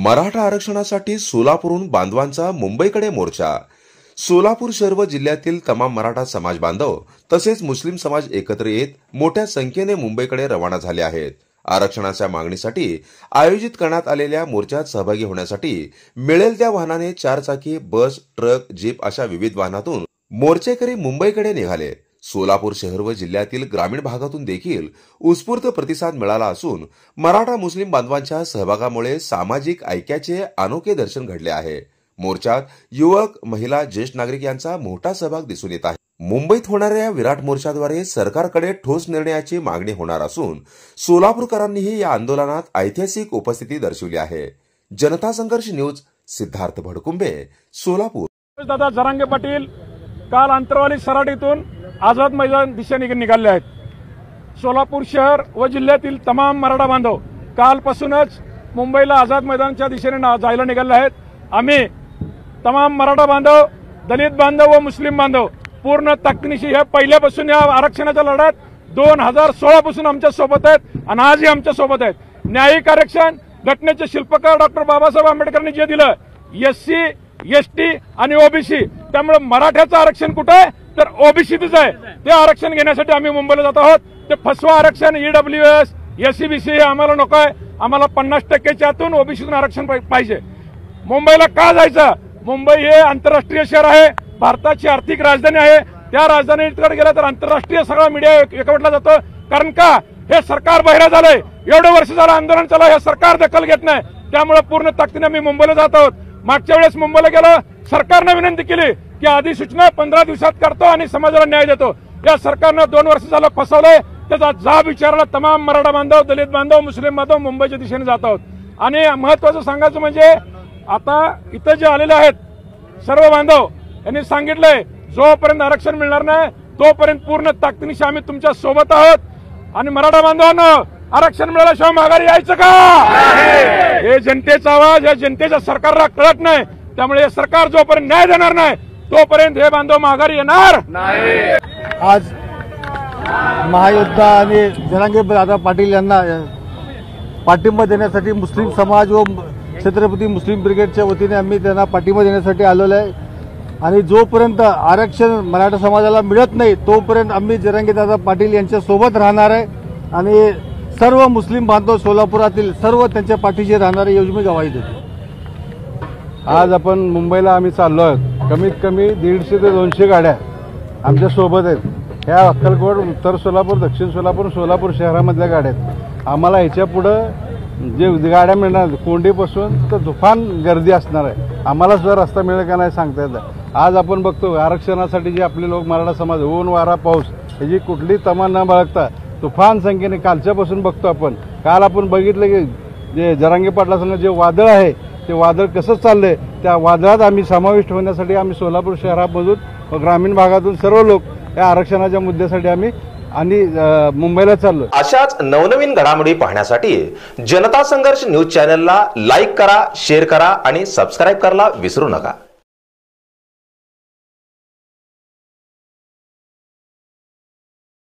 मराठा आरक्षणासाठी सोलापूरहून बांधवांचा मुंबईकडे मोर्चा। सोलापूर शहर व जिल्ह्यातील तमाम मराठा समाज बांधव तसेच मुस्लिम समाज एकत्र येत मोठ्या संख्येने मुंबईकडे रवाना झाले आहेत। आरक्षणाच्या मागणीसाठी आयोजित करण्यात आलेल्या मोर्चात सहभागी होण्यासाठी मिळेल त्या वाहनाने चारचाकी, बस, ट्रक, जीप अशा विविध वाहनातून मोर्चेकरी मुंबईकडे निघाले। सोलापूर शहर व जिल्ह्यातील ग्रामीण भागातून देखील उत्स्फूर्त प्रतिसाद मिळाला असून मराठा मुस्लिम बांधवांच्या सहभागामुळे सामाजिक ऐक्याचे अनोखे दर्शन घडले आहे। मोर्चात युवक, महिला, ज्येष्ठ नागरिक यांचा मोठा सहभाग दिसून येत आहे। मुंबईत होणाऱ्या विराट मोर्चाद्वारे सरकारकडे ठोस निर्णयाची मागणी होणार असून सोलापूरकरांनीही या आंदोलनात ऐतिहासिक उपस्थिती दर्शवली आहे। जनता संघर्ष न्यूज, सिद्धार्थ भडकुंबे, सोलापूर। दादा जरांगे पाटील काल अंतरवाली सराटीतून आझाद मैदान दिशेने निघाले आहेत। सोलापूर शहर व जिल्ह्यातील तमाम मराठा बांधव कालपासूनच मुंबईला आझाद मैदानच्या दिशेने जायला निघाले आहेत। आम्ही तमाम मराठा बांधव, दलित बांधव व मुस्लिम बांधव पूर्ण ताकदीनिशी ह्या पहिल्यापासून या आरक्षणाच्या लढ्यात 2016 पासून आमच्या सोबत आहेत आणि आजही आमच्या सोबत आहेत। न्यायिक आरक्षण घटनेचे शिल्पकार डॉक्टर बाबासाहेब आंबेडकरांनी जे दिलं, एससी, एसटी आणि ओबीसी, त्यामुळे मराठ्याचं आरक्षण कुठे आहे तर ओबीसीतच आहे। ते आरक्षण घेण्यासाठी आम्ही मुंबईला जात आहोत। ते फसवा आरक्षण, ईडब्ल्यूएस, एससीबीसी हे आम्हाला नको आहे। आम्हाला 50% आतून ओबीसीतून आरक्षण पाहिजे। मुंबईला का जायचं? मुंबई हे आंतरराष्ट्रीय शहर आहे, भारताची आर्थिक राजधानी आहे। त्या राजधानीकडे गेला तर आंतरराष्ट्रीय सगळा मीडिया एकवटला जातो। कारण का? हे सरकार बहिरा झालंय। एवढे वर्ष झालं आंदोलन चालू, हे सरकार दखल घेत नाही। त्यामुळे पूर्ण ताकदीने मी मुंबईला जात आहोत। मागच्या वेळेस मुंबईला गेलो, सरकारने विनंती केली की अधिसूचना 15 दिवसात करतो आणि समाजाला न्याय देतो। या सरकारनं 2 वर्ष झालं फसवलंय। त्याचा जाब विचारायला तमाम मराठा बांधव, दलित बांधव, मुस्लिम बांधव मुंबईच्या दिशेने जात आहोत। आणि महत्वाचं सांगायचं म्हणजे आता इथं जे आलेले आहेत सर्व बांधव यांनी सांगितलंय, जोपर्यंत आरक्षण मिळणार नाही तोपर्यंत पूर्ण ताकदीनिशी आम्ही तुमच्या सोबत आहोत। आणि मराठा बांधवांनो, आरक्षण मिळाल्याशिवाय माघारी यायचं का? हे जनतेचा आवाज, या जनतेच्या सरकारला कळत नाही। त्यामुळे हे सरकार जोपर्यंत न्याय देणार नाही तोपर्यंत हे बांधव माघारी येणार नाही। आज महायोद्धा आणि जरांगे दादा पाटील यांना पाठिंबा देण्यासाठी मुस्लिम समाज व छत्रपती मुस्लिम ब्रिगेडच्या वतीने आम्ही त्यांना पाठिंबा देण्यासाठी आलेलो आहे। आणि जोपर्यंत आरक्षण मराठा समाजाला मिळत नाही तोपर्यंत आम्ही जरांगे दादा पाटील यांच्या सोबत राहणार आहे आणि सर्व मुस्लिम बांधव सोलापुरातील सर्व त्यांच्या पाठीशी राहणारे योजना गवाही देतो। आज आपण मुंबईला आम्ही चाललो आहोत। कमीत कमी 150 ते 200 गाड्या आमच्या सोबत आहेत। ह्या अक्कलकोट, उत्तर सोलापूर, दक्षिण सोलापूर, सोलापूर शहरामधल्या गाड्या आहेत। आम्हाला ह्याच्या पुढं जे गाड्या मिळणार कोंडीपासून तर तुफान गर्दी असणार आहे। आम्हाला सुद्धा रस्ता मिळेल का नाही सांगता येतं। आज आपण बघतो आरक्षणासाठी जे आपले लोक मराठा समाज ऊन, वारा, पाऊस ह्याची कुठली तमा न बाळगता तुफान संख्येने कालच्यापासून बघतो आपण। काल आपण बघितलं की जे जरांगे पाटलासंग जे वादळ आहे ते वादळ कसं चाललंय, त्या वादळात आम्ही समाविष्ट होण्यासाठी आम्ही सोलापूर शहरामधून व ग्रामीण भागातून सर्व लोक या आरक्षणाच्या मुद्द्यासाठी आम्ही मुंबईला चाललो। अशाच नवनवीन घडामोडी पाहण्यासाठी जनता संघर्ष न्यूज चॅनलला लाईक करा, शेअर करा आणि सबस्क्राईब करायला विसरू नका।